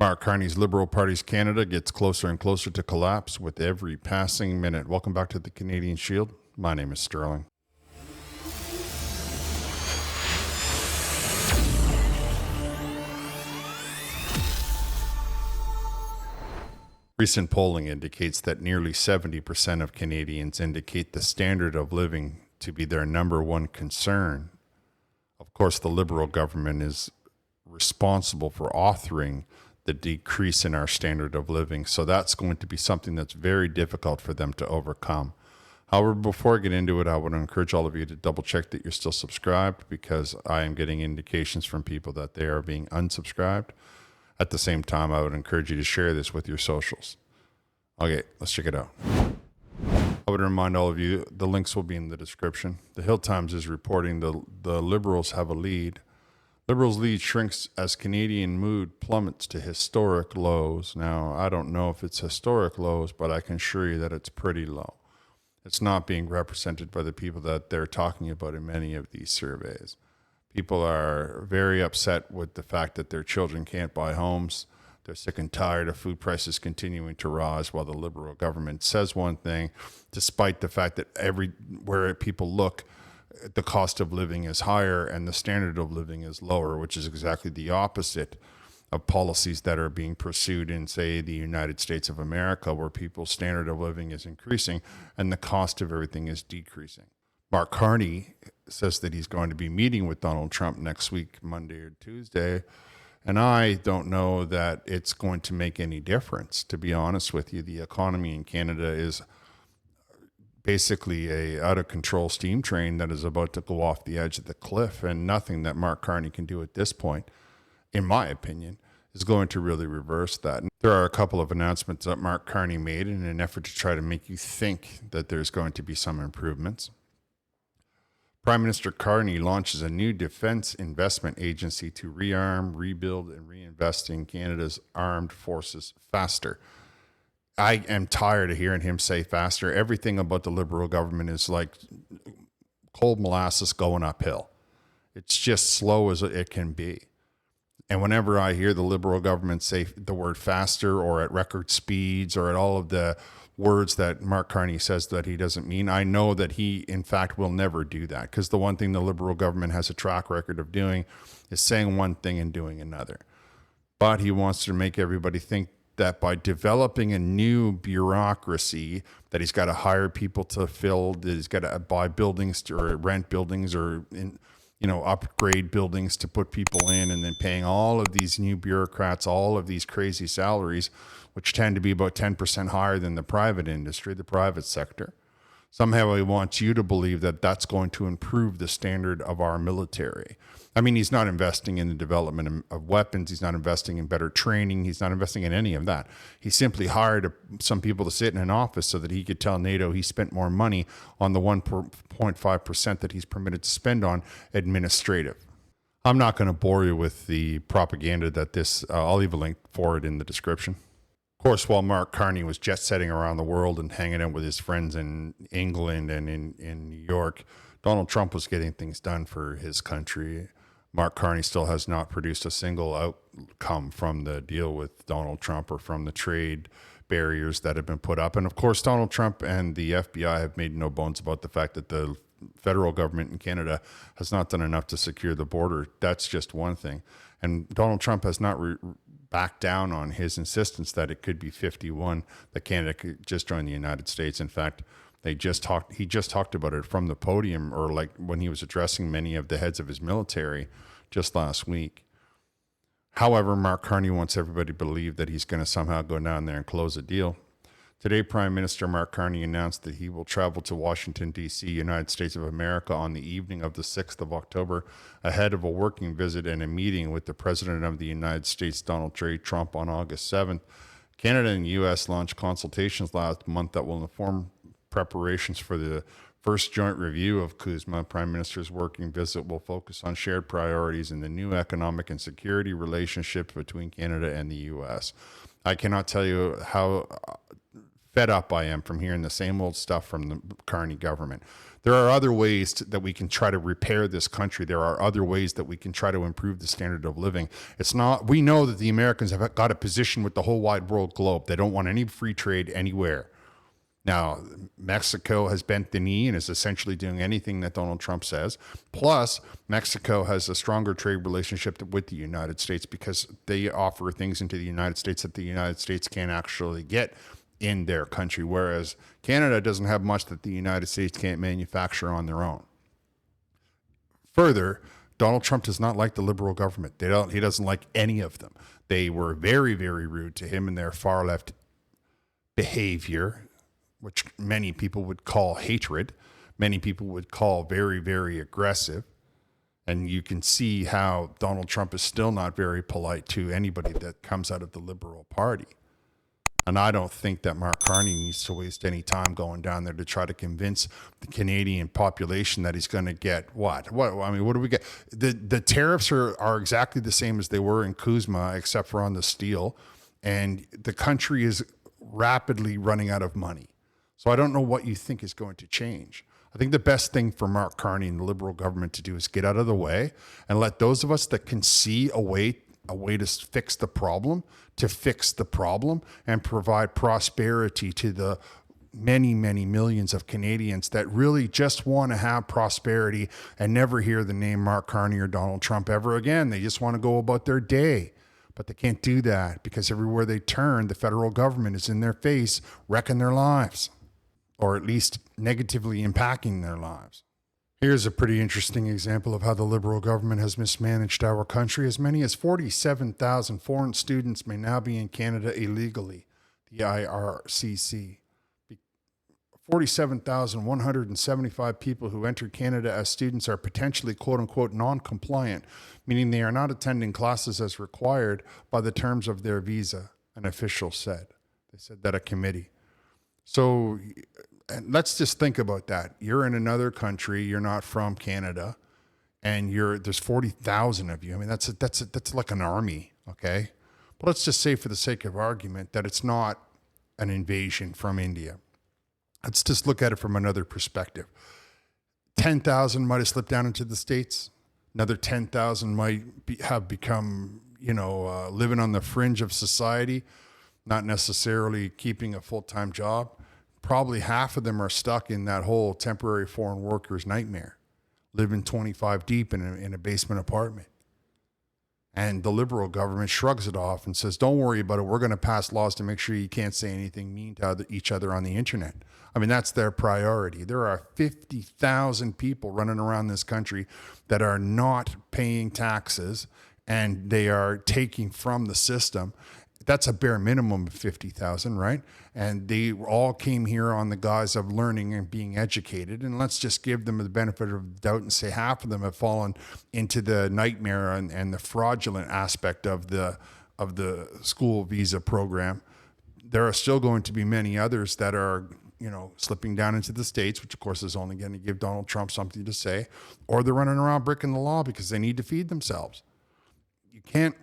Mark Carney's Liberal Party's Canada gets closer and closer to collapse with every passing minute. Welcome back to the Canadian Shield. My name is Sterling. Recent polling indicates that nearly 70% of Canadians indicate the standard of living to be their number one concern. Of course, the Liberal government is responsible for authoring the decrease in our standard of living. So that's going to be something that's very difficult for them to overcome. However, before I get into it, I would encourage all of you to double check that you're still subscribed, because I am getting indications from people that they are being unsubscribed. At the same time, I would encourage you to share this with your socials. Okay, let's check it out. I would remind all of you, the links will be in the description. The Hill Times is reporting the Liberals have a lead. Liberals' lead shrinks as Canadian mood plummets to historic lows. Now, I don't know if it's historic lows, but I can assure you that it's pretty low. It's not being represented by the people that they're talking about in many of these surveys. People are very upset with the fact that their children can't buy homes. They're sick and tired of food prices continuing to rise while the Liberal government says one thing, despite the fact that everywhere people look, the cost of living is higher and the standard of living is lower, which is exactly the opposite of policies that are being pursued in, say, the United States of America, where people's standard of living is increasing and the cost of everything is decreasing. Mark Carney says that he's going to be meeting with Donald Trump next week, Monday or Tuesday, and I don't know that it's going to make any difference, to be honest with you. The economy in Canada is basically a out-of-control steam train that is about to go off the edge of the cliff, and nothing that Mark Carney can do at this point, in my opinion, is going to really reverse that. And there are a couple of announcements that Mark Carney made in an effort to try to make you think that there's going to be some improvements. Prime Minister Carney launches a new defense investment agency to rearm, rebuild, and reinvest in Canada's armed forces faster. I am tired of hearing him say faster. Everything about the Liberal government is like cold molasses going uphill. It's just slow as it can be. And whenever I hear the Liberal government say the word faster or at record speeds or at all of the words that Mark Carney says that he doesn't mean, I know that he, in fact, will never do that, because the one thing the Liberal government has a track record of doing is saying one thing and doing another. But he wants to make everybody think that by developing a new bureaucracy that he's got to hire people to fill, that he's got to buy buildings or rent buildings or upgrade buildings to put people in, and then paying all of these new bureaucrats all of these crazy salaries, which tend to be about 10% higher than the private industry, the private sector. Somehow he wants you to believe that that's going to improve the standard of our military. I mean, he's not investing in the development of weapons. He's not investing in better training. He's not investing in any of that. He simply hired some people to sit in an office so that he could tell NATO he spent more money on the 1.5% that he's permitted to spend on administrative. I'm not going to bore you with the propaganda that this, I'll leave a link for it in the description. Of course, while Mark Carney was jet setting around the world and hanging out with his friends in England and in New York, Donald Trump was getting things done for his country. Mark Carney still has not produced a single outcome from the deal with Donald Trump or from the trade barriers that have been put up. And of course, Donald Trump and the FBI have made no bones about the fact that the federal government in Canada has not done enough to secure the border. That's just one thing. And Donald Trump has not backed down on his insistence that it could be 51, that Canada could just join the United States. In fact, he just talked about it from the podium, or like when he was addressing many of the heads of his military just last week. However, Mark Carney wants everybody to believe that he's going to somehow go down there and close a deal. Today, Prime Minister Mark Carney announced that he will travel to Washington, D.C., United States of America, on the evening of the 6th of October, ahead of a working visit and a meeting with the President of the United States, Donald J. Trump, on August 7th. Canada and the U.S. launched consultations last month that will inform preparations for the first joint review of CUSMA. Prime Minister's working visit will focus on shared priorities in the new economic and security relationships between Canada and the U.S. I cannot tell you how Fed up I am from hearing the same old stuff from the Carney government. There are other ways that we can try to repair this country. There are other ways that we can try to improve the standard of living. We know that the Americans have got a position with the whole wide world globe. They don't want any free trade anywhere. Now, Mexico has bent the knee and is essentially doing anything that Donald Trump says. Plus, Mexico has a stronger trade relationship with the United States because they offer things into the United States that the United States can't actually get in their country, whereas Canada doesn't have much that the United States can't manufacture on their own. Further, Donald Trump does not like the Liberal government. He doesn't like any of them. They were very, very rude to him in their far left behavior, which many people would call hatred. Many people would call very, very aggressive. And you can see how Donald Trump is still not very polite to anybody that comes out of the Liberal Party. And I don't think that Mark Carney needs to waste any time going down there to try to convince the Canadian population that he's going to get what? I mean, what do we get? The tariffs are exactly the same as they were in Kuzma, except for on the steel. And the country is rapidly running out of money. So I don't know what you think is going to change. I think the best thing for Mark Carney and the Liberal government to do is get out of the way and let those of us that can see a way to fix the problem, and provide prosperity to the many, many millions of Canadians that really just want to have prosperity and never hear the name Mark Carney or Donald Trump ever again. They just want to go about their day. But they can't do that because everywhere they turn, the federal government is in their face, wrecking their lives, or at least negatively impacting their lives. Here's a pretty interesting example of how the Liberal government has mismanaged our country. As many as 47,000 foreign students may now be in Canada illegally, the IRCC. 47,175 people who entered Canada as students are potentially quote-unquote non-compliant, meaning they are not attending classes as required by the terms of their visa, an official said. They said that at committee. So and let's just think about that. You're in another country. You're not from Canada, and there's 40,000 of you. I mean, that's like an army, okay? But let's just say, for the sake of argument, that it's not an invasion from India. Let's just look at it from another perspective. 10,000 might have slipped down into the States. Another 10,000 might have become, living on the fringe of society, not necessarily keeping a full-time job. Probably half of them are stuck in that whole temporary foreign workers nightmare, living 25 deep in a basement apartment. And the Liberal government shrugs it off and says, don't worry about it. We're going to pass laws to make sure you can't say anything mean to each other on the internet. I mean, that's their priority. There are 50,000 people running around this country that are not paying taxes, and they are taking from the system. That's a bare minimum of 50,000, right? And they all came here on the guise of learning and being educated. And let's just give them the benefit of the doubt and say half of them have fallen into the nightmare and the fraudulent aspect of the school visa program. There are still going to be many others that are, slipping down into the States, which of course is only going to give Donald Trump something to say, or they're running around breaking the law because they need to feed themselves. You can't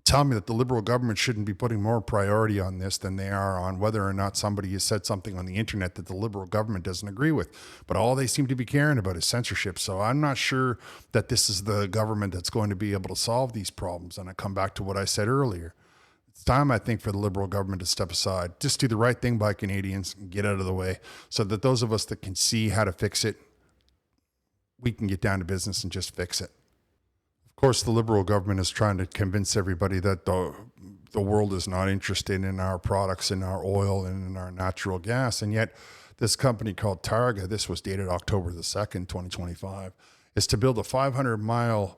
tell me that the Liberal government shouldn't be putting more priority on this than they are on whether or not somebody has said something on the internet that the Liberal government doesn't agree with. But all they seem to be caring about is censorship. So I'm not sure that this is the government that's going to be able to solve these problems. And I come back to what I said earlier. It's time, I think, for the Liberal government to step aside, just do the right thing by Canadians and get out of the way so that those of us that can see how to fix it, we can get down to business and just fix it. Of course, the Liberal government is trying to convince everybody that the world is not interested in our products, in our oil, and in our natural gas. And yet this company called Targa, this was dated October the 2nd, 2025, is to build a 500-mile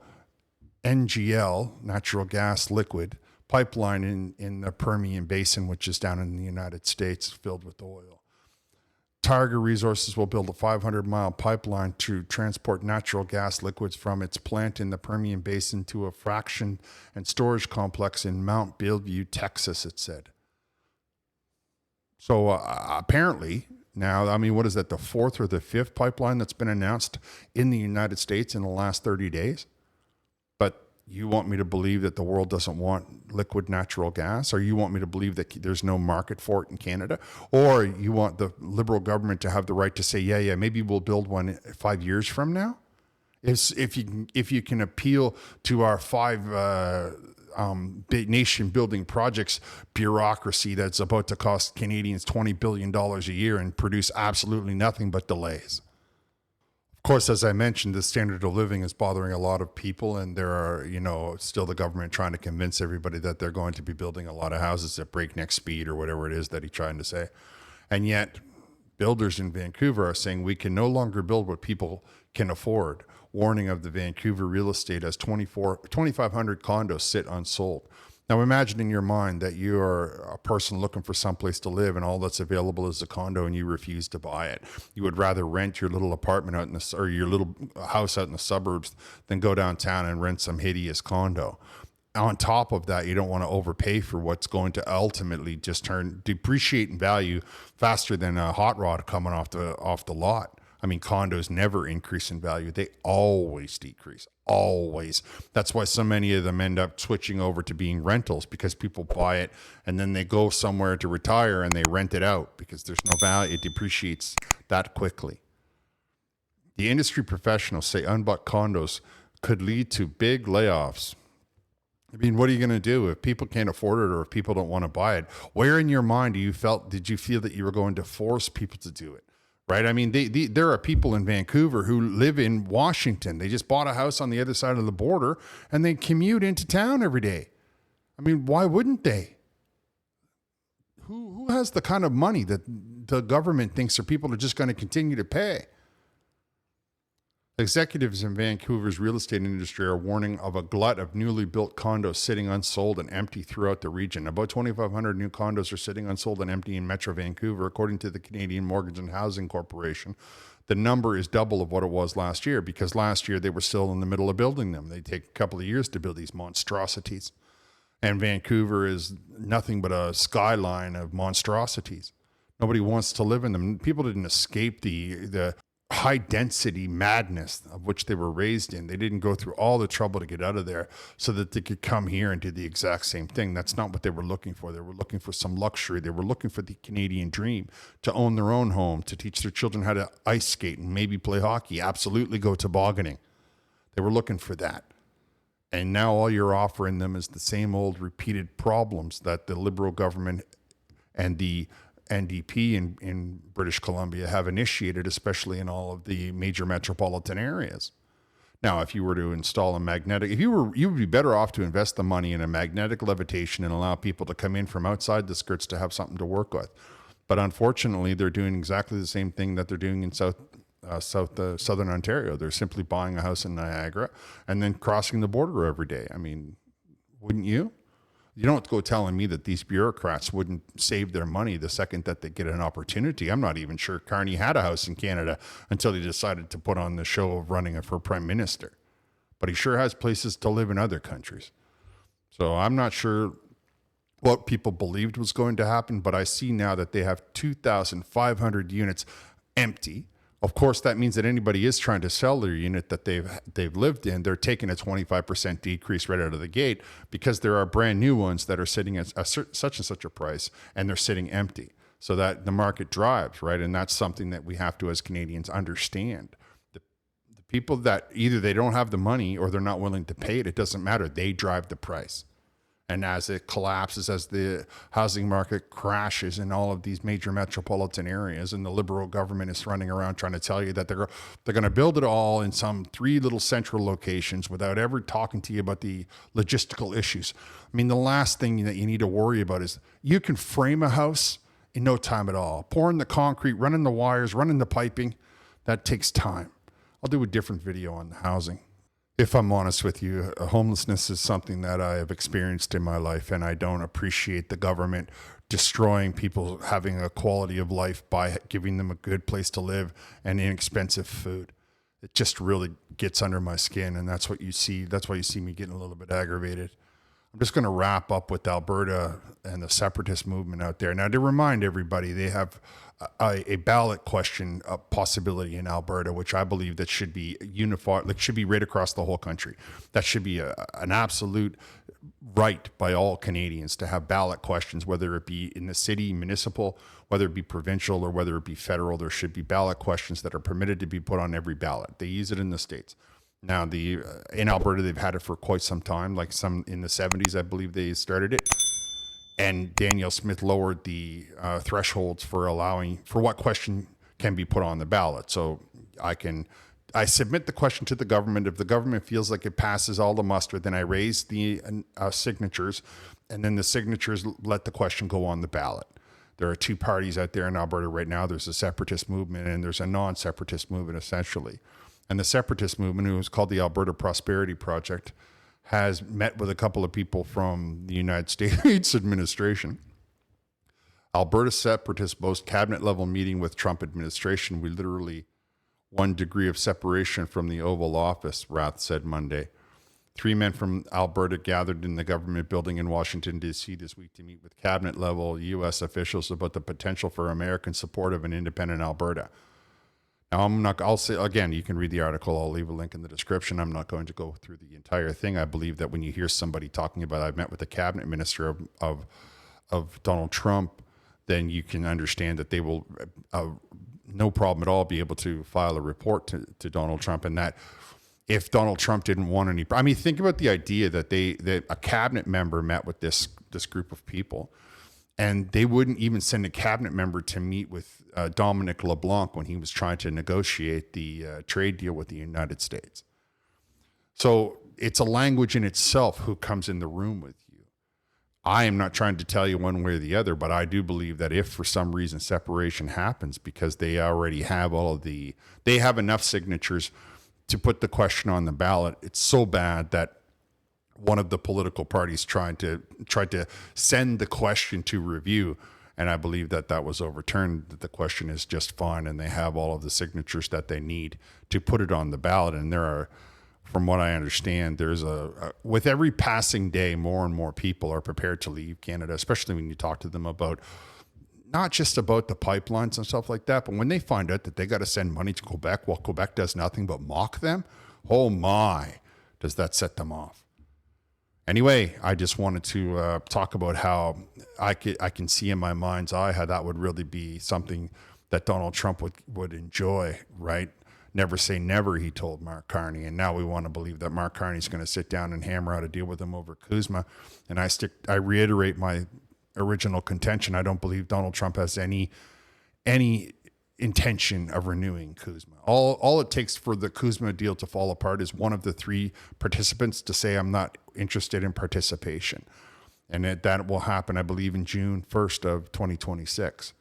NGL, natural gas liquid, pipeline in the Permian Basin, which is down in the United States, filled with oil. Targa Resources will build a 500-mile pipeline to transport natural gas liquids from its plant in the Permian Basin to a fraction and storage complex in Mount Belvieu, Texas, it said. So apparently now, I mean, what is that, the fourth or the fifth pipeline that's been announced in the United States in the last 30 days? But you want me to believe that the world doesn't want liquid natural gas, or you want me to believe that there's no market for it in Canada, or you want the Liberal government to have the right to say, yeah, maybe we'll build one 5 years from now? If you can appeal to our five big nation building projects bureaucracy that's about to cost Canadians $20 billion a year and produce absolutely nothing but delays. Of course, as I mentioned, the standard of living is bothering a lot of people, and there are, still the government trying to convince everybody that they're going to be building a lot of houses at breakneck speed or whatever it is that he's trying to say. And yet, builders in Vancouver are saying we can no longer build what people can afford, warning of the Vancouver real estate as 2,500 condos sit unsold. Now imagine in your mind that you are a person looking for someplace to live and all that's available is a condo and you refuse to buy it. You would rather rent your little apartment out or your little house out in the suburbs than go downtown and rent some hideous condo. On top of that, you don't want to overpay for what's going to ultimately just depreciate in value faster than a hot rod coming off the lot. I mean, condos never increase in value. They always decrease, always. That's why so many of them end up switching over to being rentals, because people buy it and then they go somewhere to retire and they rent it out because there's no value. It depreciates that quickly. The industry professionals say unbought condos could lead to big layoffs. I mean, what are you going to do if people can't afford it or if people don't want to buy it? Where in your mind did you feel that you were going to force people to do it? Right? I mean, there are people in Vancouver who live in Washington. They just bought a house on the other side of the border and they commute into town every day. I mean, why wouldn't they? Who has the kind of money that the government thinks that people are just going to continue to pay? Executives in Vancouver's real estate industry are warning of a glut of newly built condos sitting unsold and empty throughout the region. About 2,500 new condos are sitting unsold and empty in Metro Vancouver, according to the Canadian Mortgage and Housing Corporation. The number is double of what it was last year, because last year they were still in the middle of building them. They take a couple of years to build these monstrosities. And Vancouver is nothing but a skyline of monstrosities. Nobody wants to live in them. People didn't escape the high density madness of which they were raised in. They didn't go through all the trouble to get out of there so that they could come here and do the exact same thing. That's not what they were looking for. They were looking for some luxury. They were looking for the Canadian dream, to own their own home, to teach their children how to ice skate and maybe play hockey, absolutely go tobogganing. They were looking for that. And now all you're offering them is the same old repeated problems that the Liberal government and the NDP in British Columbia have initiated, especially in all of the major metropolitan areas. Now, if you were to install a magnetic, you would be better off to invest the money in a magnetic levitation and allow people to come in from outside the skirts to have something to work with. But unfortunately, they're doing exactly the same thing that they're doing in Southern Ontario. They're simply buying a house in Niagara and then crossing the border every day. I mean, wouldn't you? You don't have to go telling me that these bureaucrats wouldn't save their money the second that they get an opportunity. I'm not even sure Carney had a house in Canada until he decided to put on the show of running for prime minister. But he sure has places to live in other countries. So I'm not sure what people believed was going to happen, but I see now that they have 2,500 units empty. Of course, that means that anybody is trying to sell their unit that they've lived in. They're taking a 25% decrease right out of the gate, because there are brand new ones that are sitting at such and such a price and they're sitting empty, so that the market drives, right? And that's something that we have to, as Canadians, understand. The people that either they don't have the money or they're not willing to pay it, it doesn't matter. They drive the price. And as it collapses, as the housing market crashes in all of these major metropolitan areas, and the Liberal government is running around trying to tell you that they're going to build it all in some 3 little central locations without ever talking to you about the logistical issues. I mean, the last thing that you need to worry about is you can frame a house in no time at all. Pouring the concrete, running the wires, running the piping, that takes time. I'll do a different video on the housing. If I'm honest with you, homelessness is something that I have experienced in my life, and I don't appreciate the government destroying people having a quality of life by giving them a good place to live and inexpensive food. It just really gets under my skin, and that's what you see. That's why you see me getting a little bit aggravated. I'm just going to wrap up with Alberta and the separatist movement out there. Now, to remind everybody, they have a ballot question possibility in Alberta, which I believe that should be unified, like should be right across the whole country. That should be an absolute right by all Canadians to have ballot questions, whether it be in the city, municipal, whether it be provincial, or whether it be federal. There should be ballot questions that are permitted to be put on every ballot. They use it in the States. Now, in Alberta, they've had it for quite some time, like some in the 70s, I believe they started it. And Danielle Smith lowered the thresholds for what question can be put on the ballot. So I submit the question to the government. If the government feels like it passes all the muster, then I raise the signatures, and then the signatures let the question go on the ballot. There are two parties out there in Alberta right now. There's a separatist movement and there's a non-separatist movement, essentially. And the separatist movement, who is called the Alberta Prosperity Project, has met with a couple of people from the United States administration. Alberta separatists boast cabinet level meeting with Trump administration. We literally 1 degree of separation from the Oval Office, Rath said Monday. 3 men from Alberta gathered in the government building in Washington, D.C. this week to meet with cabinet level U.S. officials about the potential for American support of an independent Alberta. Now, I'll say again, you can read the article. I'll leave a link in the description. I'm not going to go through the entire thing. I believe that when you hear somebody talking about, I've met with the cabinet minister of Donald Trump, then you can understand that they will, no problem at all, be able to file a report to Donald Trump. And that if Donald Trump didn't want any, I mean, think about the idea that that a cabinet member met with this group of people, and they wouldn't even send a cabinet member to meet with Dominic LeBlanc when he was trying to negotiate the trade deal with the United States. So it's a language in itself who comes in the room with you. I am not trying to tell you one way or the other, but I do believe that if for some reason separation happens, because they already have they have enough signatures to put the question on the ballot, it's so bad that one of the political parties tried to send the question to review, and I believe that was overturned, that the question is just fine, and they have all of the signatures that they need to put it on the ballot. And there are, from what I understand, there's with every passing day, more and more people are prepared to leave Canada, especially when you talk to them about not just about the pipelines and stuff like that, but when they find out that they got to send money to Quebec while Quebec does nothing but mock them, oh my, does that set them off. Anyway, I just wanted to talk about how I can see in my mind's eye how that would really be something that Donald Trump would enjoy, right? Never say never, he told Mark Carney. And now we want to believe that Mark Carney's going to sit down and hammer out a deal with him over Kuzma. And I reiterate my original contention. I don't believe Donald Trump has any intention of renewing Kuzma. All it takes for the Kuzma deal to fall apart is one of the 3 participants to say, I'm not interested in participation. And that will happen, I believe, in June 1st of 2026,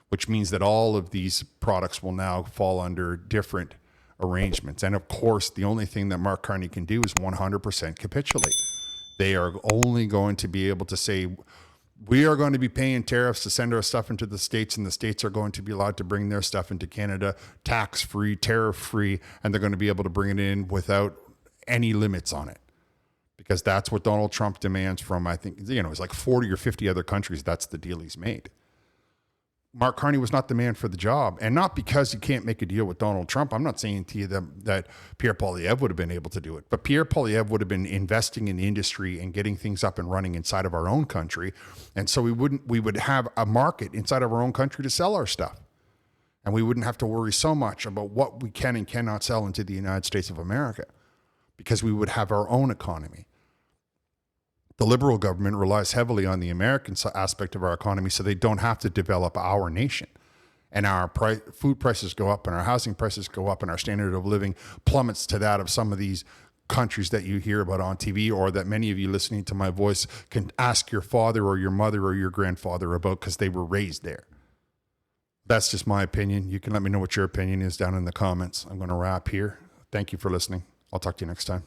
which means that all of these products will now fall under different arrangements. And of course, the only thing that Mark Carney can do is 100% capitulate. They are only going to be able to say, we are going to be paying tariffs to send our stuff into the States, and the States are going to be allowed to bring their stuff into Canada tax-free, tariff-free, and they're going to be able to bring it in without any limits on it. Because that's what Donald Trump demands from, I think, it's like 40 or 50 other countries. That's the deal he's made. Mark Carney was not the man for the job. And not because you can't make a deal with Donald Trump. I'm not saying to you that Pierre Poilievre would have been able to do it. But Pierre Poilievre would have been investing in the industry and getting things up and running inside of our own country. And so we would have a market inside of our own country to sell our stuff. And we wouldn't have to worry so much about what we can and cannot sell into the United States of America, because we would have our own economy. The Liberal government relies heavily on the American aspect of our economy, so they don't have to develop our nation. And our food prices go up, and our housing prices go up, and our standard of living plummets to that of some of these countries that you hear about on TV, or that many of you listening to my voice can ask your father or your mother or your grandfather about, because they were raised there. That's just my opinion. You can let me know what your opinion is down in the comments. I'm going to wrap here. Thank you for listening. I'll talk to you next time.